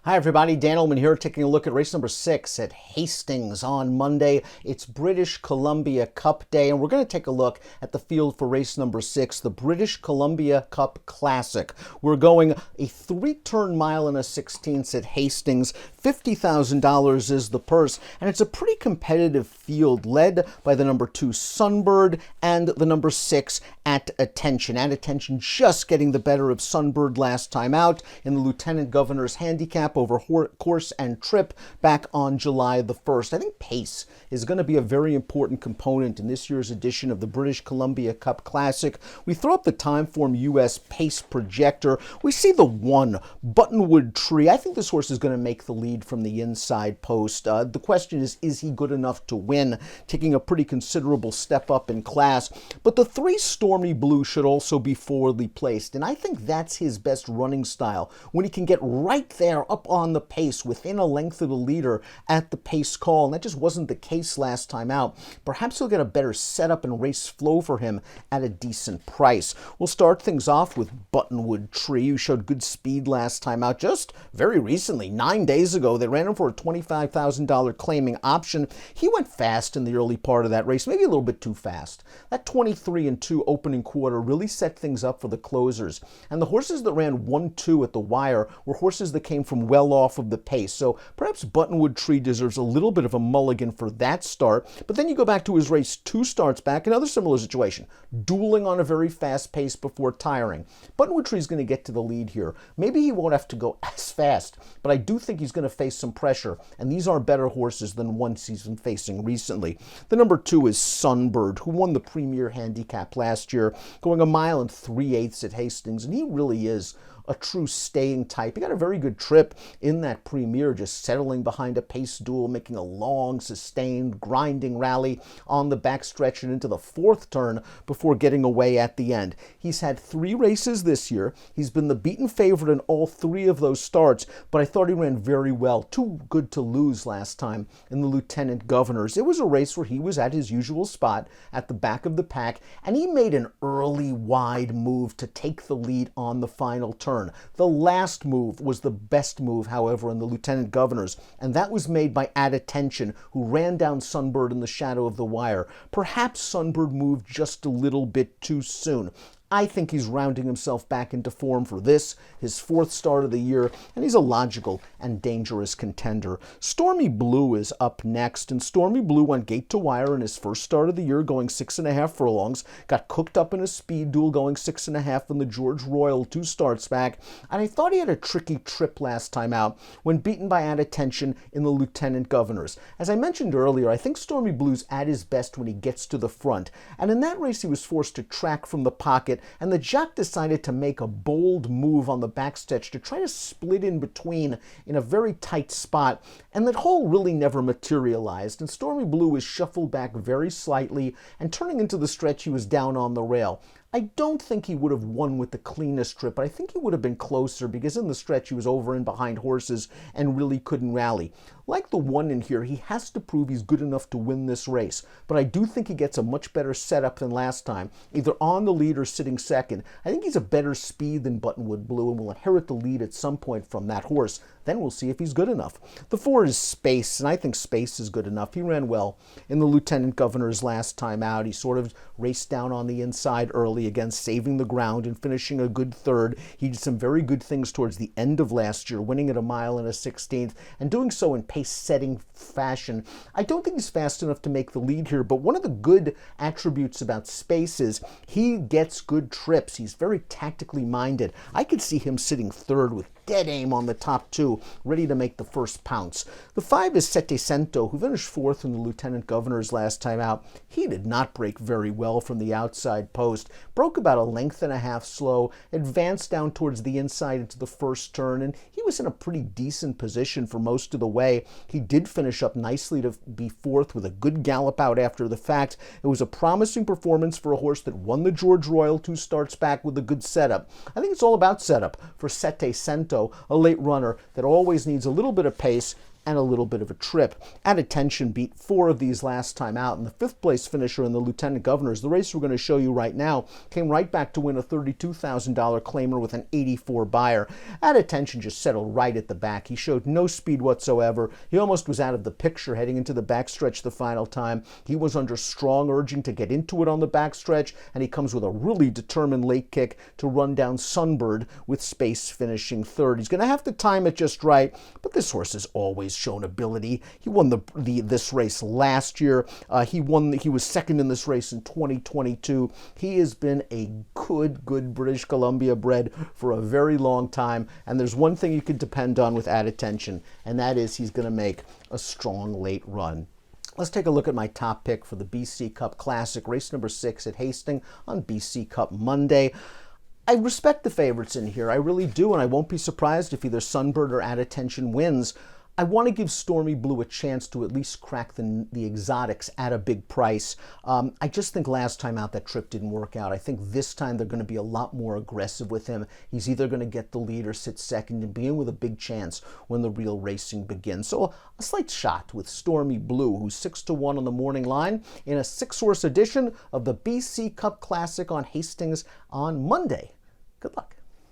Hi everybody, Dan Illman here, taking a look at race number 6 at Hastings on Monday. It's British Columbia Cup Day, and we're going to take a look at the field for race number 6, the British Columbia Cup Classic. We're going a 3-turn mile and a 16th at Hastings. $50,000 is the purse, and it's a pretty competitive field led by the number 2 Sunbird and the number 6 At Attention. At Attention just getting the better of Sunbird last time out in the Lieutenant Governor's Handicap over course and trip back on July the 1st. I think pace is going to be a very important component in this year's edition of the British Columbia Cup Classic. We throw up the Timeform US pace projector. We see the 1 Buttonwood Tree. I think this horse is going to make the lead from the inside post. The question is he good enough to win? Taking a pretty considerable step up in class. But the 3 Stormy Blue should also be forwardly placed, and I think that's his best running style, when he can get right there up on the pace within a length of the leader at the pace call, and that just wasn't the case last time out. Perhaps he'll get a better setup and race flow for him at a decent price. We'll start things off with Buttonwood Tree, who showed good speed last time out just very recently. 9 days ago, they ran him for a $25,000 claiming option. He went fast in the early part of that race, maybe a little bit too fast. That 23-2 opening quarter really set things up for the closers, and the horses that ran 1-2 at the wire were horses that came from well off of the pace. So perhaps Buttonwood Tree deserves a little bit of a mulligan for that start. But then you go back to his race 2 starts back, another similar situation, dueling on a very fast pace before tiring. Buttonwood Tree is going to get to the lead here. Maybe he won't have to go as fast, but I do think he's going to face some pressure, and these are better horses than ones he's been facing recently. The number 2 is Sunbird, who won the Premier Handicap last year, going 1 mile and 3/8 at Hastings, and he really is a true staying type. He got a very good trip in that Premier, just settling behind a pace duel, making a long, sustained, grinding rally on the backstretch and into the 4th turn before getting away at the end. He's had 3 races this year. He's been the beaten favorite in all 3 of those starts, but I thought he ran very well. Too good to lose last time in the Lieutenant Governor's. It was a race where he was at his usual spot at the back of the pack, and he made an early wide move to take the lead on the final turn. The last move was the best move, however, in the Lieutenant Governor's, and that was made by At Attention, who ran down Sunbird in the shadow of the wire. Perhaps Sunbird moved just a little bit too soon. I think he's rounding himself back into form for this, his 4th start of the year, and he's a logical and dangerous contender. Stormy Blue is up next, and Stormy Blue went gate to wire in his 1st start of the year, going 6.5 furlongs, got cooked up in a speed duel, going 6.5 in the George Royal 2 starts back, and I thought he had a tricky trip last time out when beaten by At Attention in the Lieutenant Governor's. As I mentioned earlier, I think Stormy Blue's at his best when he gets to the front, and in that race he was forced to track from the pocket, and the jock decided to make a bold move on the backstretch to try to split in between in a very tight spot, and that hole really never materialized, and Stormy Blue was shuffled back very slightly, and turning into the stretch he was down on the rail. I don't think he would have won with the cleanest trip, but I think he would have been closer because in the stretch he was over and behind horses and really couldn't rally. Like the 1 in here, he has to prove he's good enough to win this race, but I do think he gets a much better setup than last time, either on the lead or sitting second. I think he's a better speed than Buttonwood Blue and will inherit the lead at some point from that horse. Then we'll see if he's good enough. The 4 is Space, and I think Space is good enough. He ran well in the Lieutenant Governor's last time out. He sort of raced down on the inside early, again saving the ground and finishing a good 3rd. He did some very good things towards the end of last year, winning at 1 mile and a 16th, and doing so in pace-setting fashion. I don't think he's fast enough to make the lead here, but one of the good attributes about Space is he gets good trips. He's very tactically minded. I could see him sitting 3rd with dead aim on the top 2, ready to make the first pounce. The 5 is Settecento, who finished 4th in the Lieutenant Governor's last time out. He did not break very well from the outside post. Broke about 1.5 lengths slow, advanced down towards the inside into the 1st turn, and he was in a pretty decent position for most of the way. He did finish up nicely to be 4th with a good gallop out after the fact. It was a promising performance for a horse that won the George Royal 2 starts back with a good setup. I think it's all about setup for Settecento, a late runner that always needs a little bit of pace and a little bit of a trip. At Attention beat 4 of these last time out, and the 5th place finisher in the Lieutenant Governors, the race we're going to show you right now, came right back to win a $32,000 claimer with an 84 buyer. At Attention just settled right at the back. He showed no speed whatsoever. He almost was out of the picture heading into the backstretch the final time. He was under strong urging to get into it on the backstretch, and he comes with a really determined late kick to run down Sunbird with Space finishing 3rd. He's going to have to time it just right, but this horse has always shown ability. He won this race last year. He was second in this race in 2022. He has been a good British Columbia bred for a very long time, and there's one thing you can depend on with At Attention, and that is he's going to make a strong late run. Let's take a look at my top pick for the BC Cup Classic, race number 6 at Hastings on BC Cup Monday. I respect the favorites in here, I really do, and I won't be surprised if either Sunbird or At Attention wins. I want to give Stormy Blue a chance to at least crack the exotics at a big price. I just think last time out that trip didn't work out. I think this time they're going to be a lot more aggressive with him. He's either going to get the lead or sit second and be in with a big chance when the real racing begins. So a slight shot with Stormy Blue, who's 6-1 on the morning line in a 6-horse edition of the BC Cup Classic on Hastings on Monday. Good luck.